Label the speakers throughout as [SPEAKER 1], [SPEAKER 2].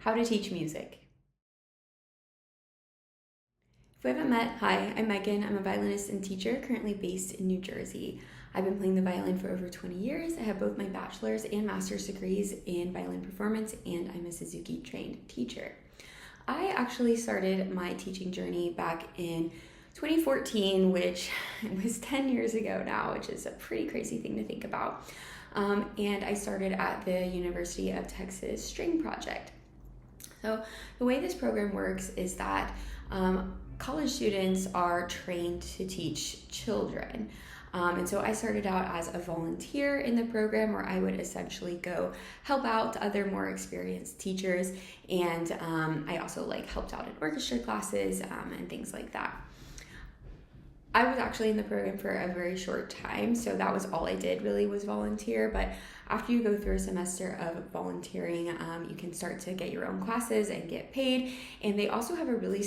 [SPEAKER 1] How to teach music. If we haven't met, hi, I'm Megan. I'm a violinist and teacher currently based in New Jersey. I've been playing the violin for over 20 years. I have both my bachelor's and master's degrees in violin performance, and I'm a Suzuki trained teacher. I actually started my teaching journey back in 2014, which was 10 years ago now, which is a pretty crazy thing to think about. And I started at the University of Texas String Project. So the way this program works is that college students are trained to teach children. And so I started out as a volunteer in the program where I would essentially go help out other more experienced teachers. And I also helped out in orchestra classes and things like that. I was actually in the program for a very short time, so that was all I did really was volunteer. But after you go through a semester of volunteering, you can start to get your own classes and get paid. And they also have a really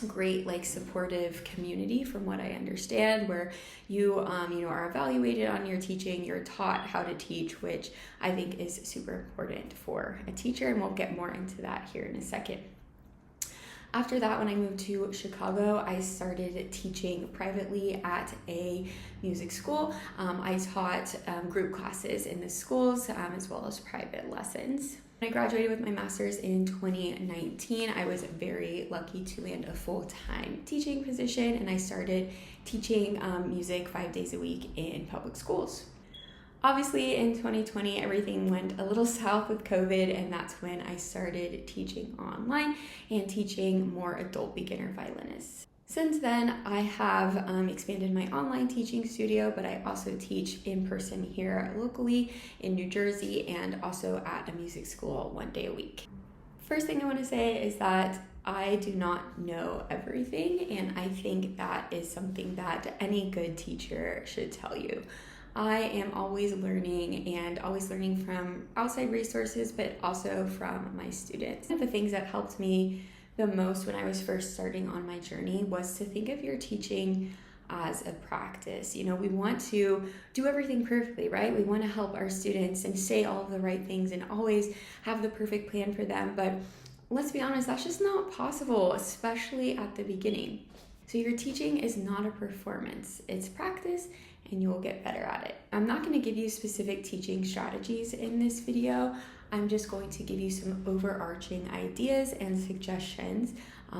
[SPEAKER 1] great supportive community, from what I understand, where you are evaluated on your teaching. You're taught how to teach, which I think is super important for a teacher, and we'll get more into that here in a second. After that, when I moved to Chicago, I started teaching privately at a music school. I taught group classes in the schools as well as private lessons. When I graduated with my master's in 2019, I was very lucky to land a full-time teaching position, and I started teaching music 5 days a week in public schools. Obviously, in 2020, everything went a little south with COVID, and that's when I started teaching online and teaching more adult beginner violinists. Since then, I have expanded my online teaching studio, but I also teach in person here locally in New Jersey and also at a music school 1 day a week. First thing I want to say is that I do not know everything, and I think that is something that any good teacher should tell you. I am always learning from outside resources, but also from my students. One of the things that helped me the most when I was first starting on my journey was to think of your teaching as a practice. We want to do everything perfectly, right? We want to help our students and say all of the right things and always have the perfect plan for them. But let's be honest, that's just not possible, especially at the beginning. So your teaching is not a performance, it's practice, and you will get better at it. I'm not going to give you specific teaching strategies in this video. I'm just going to give you some overarching ideas and suggestions,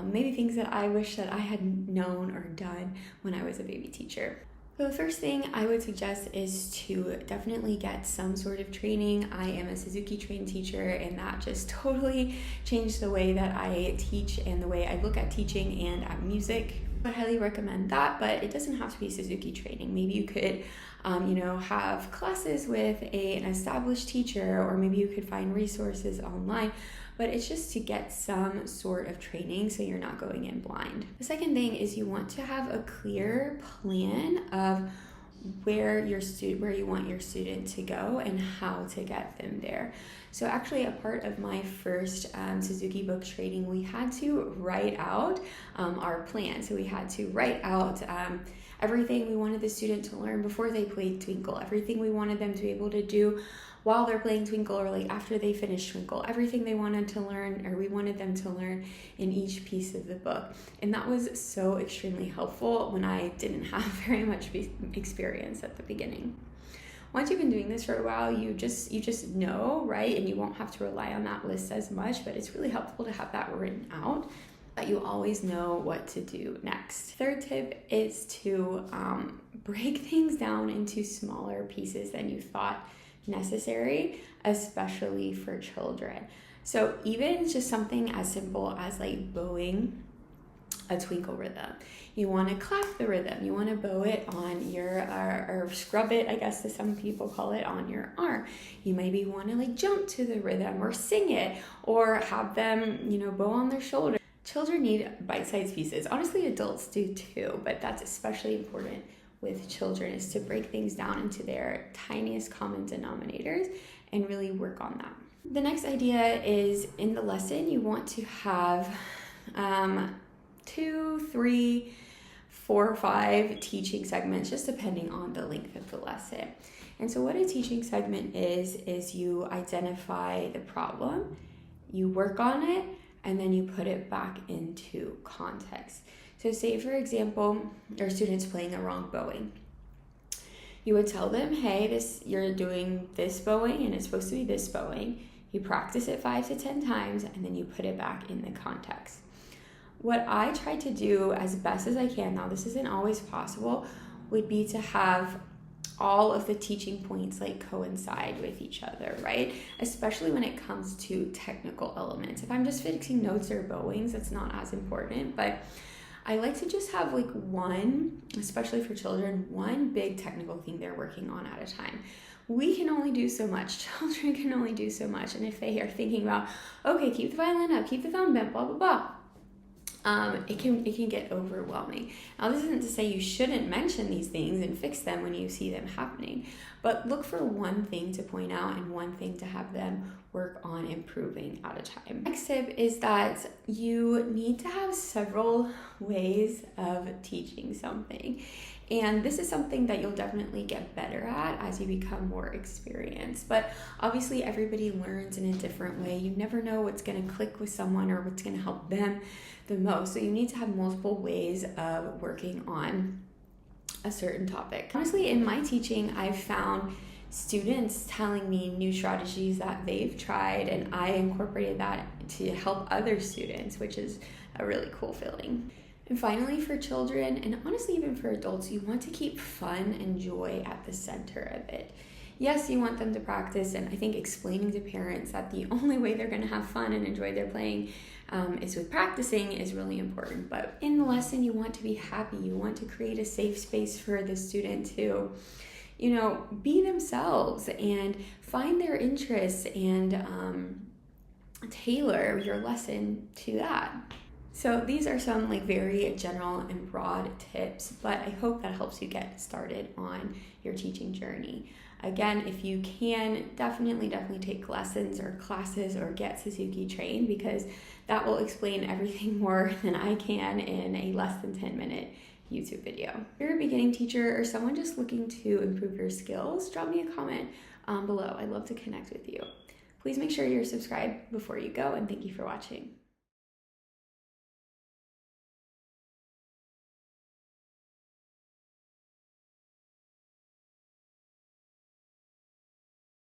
[SPEAKER 1] maybe things that I wish that I had known or done when I was a baby teacher. So the first thing I would suggest is to definitely get some sort of training. I am a Suzuki trained teacher, and that just totally changed the way that I teach and the way I look at teaching and at music. I highly recommend that, but it doesn't have to be Suzuki training. Maybe you could, have classes with an established teacher, or maybe you could find resources online, but it's just to get some sort of training so you're not going in blind. The second thing is you want to have a clear plan of where you want your student to go and how to get them there. So actually, a part of my first Suzuki book training, we had to write out our plan. So we had to write out everything we wanted the student to learn before they played Twinkle, everything we wanted them to be able to do while they're playing Twinkle, or after they finish Twinkle, everything they wanted to learn, or we wanted them to learn in each piece of the book. And that was so extremely helpful when I didn't have very much experience at the beginning. Once you've been doing this for a while, you just know, right? And you won't have to rely on that list as much, but it's really helpful to have that written out, that you always know what to do next. Third tip is to break things down into smaller pieces than you thought necessary, especially for children. So even just something as simple as bowing a Twinkle rhythm. You want to clap the rhythm. You want to bow it on your, or scrub it, I guess as some people call it, on your arm. You maybe want to jump to the rhythm or sing it, or have them, bow on their shoulder. Children need bite-sized pieces. Honestly, adults do too, but that's especially important with children, is to break things down into their tiniest common denominators and really work on that. The next idea is, in the lesson, you want to have 2, 3, 4, 5 teaching segments, just depending on the length of the lesson. And so what a teaching segment is you identify the problem, you work on it, and then you put it back into context. So say, for example, your student's playing a wrong bowing. You would tell them, hey, you're doing this bowing and it's supposed to be this bowing. You practice it 5 to 10 times and then you put it back in the context. What I try to do as best as I can, now this isn't always possible, would be to have all of the teaching points like coincide with each other, right? Especially when it comes to technical elements. If I'm just fixing notes or bowings, that's not as important, but I like to just have like one, especially for children, one big technical thing they're working on at a time. We can only do so much. Children can only do so much. And if they are thinking about, okay, keep the violin up, keep the thumb bent, blah, blah, blah, it can get overwhelming. Now, this isn't to say you shouldn't mention these things and fix them when you see them happening, but look for one thing to point out and one thing to have them work on improving at a time. Next tip is that you need to have several ways of teaching something. And this is something that you'll definitely get better at as you become more experienced. But obviously everybody learns in a different way. You never know what's going to click with someone or what's going to help them the most. So you need to have multiple ways of working on a certain topic. Honestly, in my teaching, I've found students telling me new strategies that they've tried, and I incorporated that to help other students, which is a really cool feeling. And finally, for children, and honestly even for adults, you want to keep fun and joy at the center of it. Yes, you want them to practice, and I think explaining to parents that the only way they're going to have fun and enjoy their playing is with practicing is really important. But in the lesson, you want to be happy. You want to create a safe space for the student to, be themselves and find their interests and tailor your lesson to that. So these are some very general and broad tips, but I hope that helps you get started on your teaching journey. Again, if you can, definitely take lessons or classes or get Suzuki trained, because that will explain everything more than I can in a less than 10-minute YouTube video. If you're a beginning teacher or someone just looking to improve your skills, drop me a comment below. I'd love to connect with you. Please make sure you're subscribed before you go, and thank you for watching.